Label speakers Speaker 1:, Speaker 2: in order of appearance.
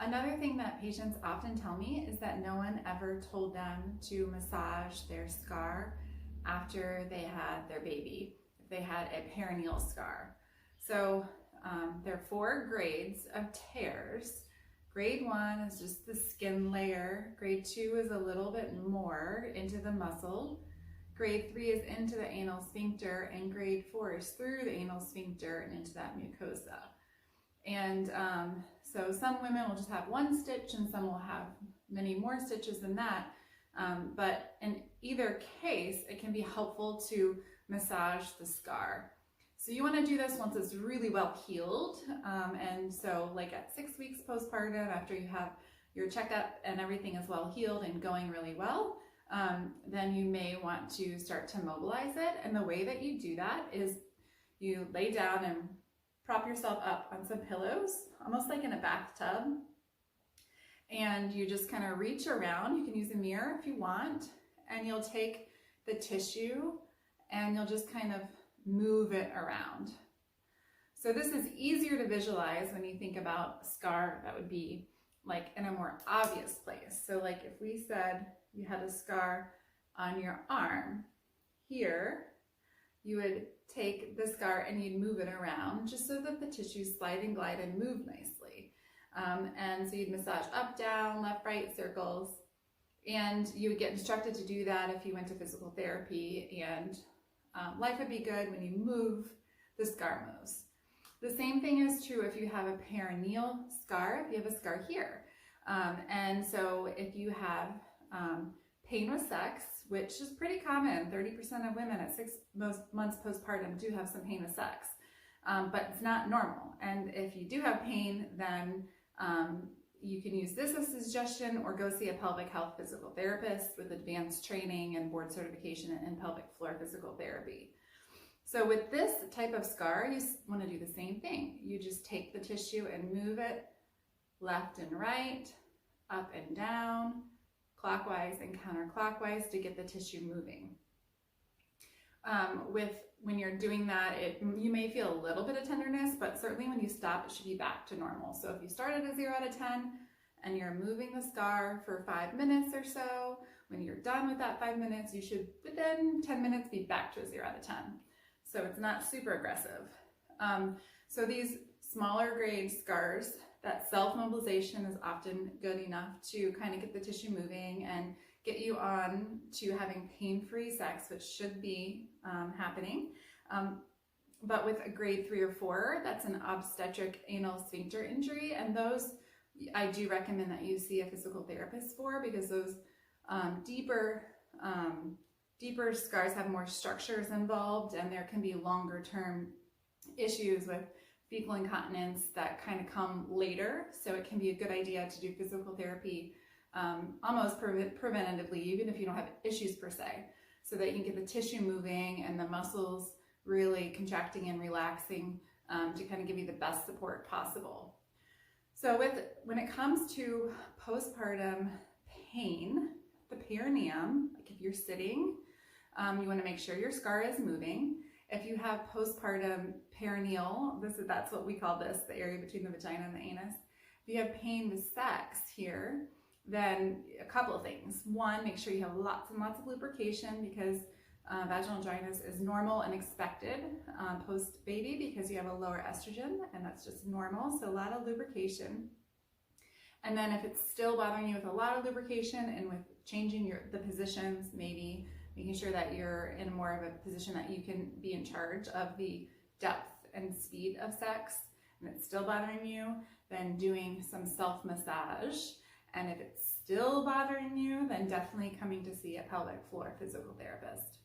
Speaker 1: Another thing that patients often tell me is that no one ever told them to massage their scar after they had their baby, if they had a perineal scar. So there are 4 grades of tears. Grade 1 is just the skin layer. Grade 2 is a little bit more into the muscle. Grade 3 is into the anal sphincter, and grade 4 is through the anal sphincter and into that mucosa. And so some women will just have 1 stitch and some will have many more stitches than that. But in either case, it can be helpful to massage the scar. So you want to do this once it's really well healed. And so like at 6 weeks postpartum, after you have your checkup and everything is well healed and going really well, then you may want to start to mobilize it. And the way that you do that is you lay down and prop yourself up on some pillows, almost like in a bathtub. And you just kind of reach around. You can use a mirror if you want, and you'll take the tissue and you'll just kind of move it around. So this is easier to visualize when you think about a scar that would be like in a more obvious place. So like if we said you had a scar on your arm here, you would take the scar and you'd move it around just so that the tissues slide and glide and move nicely. And so you'd massage up, down, left, right, circles. And you would get instructed to do that if you went to physical therapy, and life would be good when you move, the scar moves. The same thing is true if you have a perineal scar, if you have a scar here. And so if you have pain with sex, which is pretty common, 30% of women at 6 months postpartum do have some pain with sex, but it's not normal. And if you do have pain, then you can use this as a suggestion, or go see a pelvic health physical therapist with advanced training and board certification in pelvic floor physical therapy. So with this type of scar, you want to do the same thing. You just take the tissue and move it left and right, up and down, clockwise and counterclockwise to get the tissue moving. When you're doing that, you may feel a little bit of tenderness, but certainly when you stop, it should be back to normal. So if you start at a 0 out of 10 and you're moving the scar for 5 minutes or so, when you're done with that 5 minutes, you should within 10 minutes be back to a 0 out of 10. So it's not super aggressive. So these smaller grade scars, that self-mobilization is often good enough to kind of get the tissue moving and get you on to having pain-free sex, which should be happening. But with a grade 3 or 4, that's an obstetric anal sphincter injury, and those I do recommend that you see a physical therapist for, because those deeper scars have more structures involved, and there can be longer term issues with fecal incontinence that kind of come later. So it can be a good idea to do physical therapy almost preventatively, even if you don't have issues per se, so that you can get the tissue moving and the muscles really contracting and relaxing to kind of give you the best support possible. So when it comes to postpartum pain, the perineum, like if you're sitting, you want to make sure your scar is moving. If you have postpartum perineal, that's what we call this, the area between the vagina and the anus. If you have pain with sex here, then a couple of things. One, make sure you have lots and lots of lubrication, because vaginal dryness is normal and expected post-baby, because you have a lower estrogen, and that's just normal, so a lot of lubrication. And then if it's still bothering you with a lot of lubrication and with changing the positions, maybe making sure that you're in more of a position that you can be in charge of the depth and speed of sex, and it's still bothering you, then doing some self-massage. And if it's still bothering you, then definitely coming to see a pelvic floor physical therapist.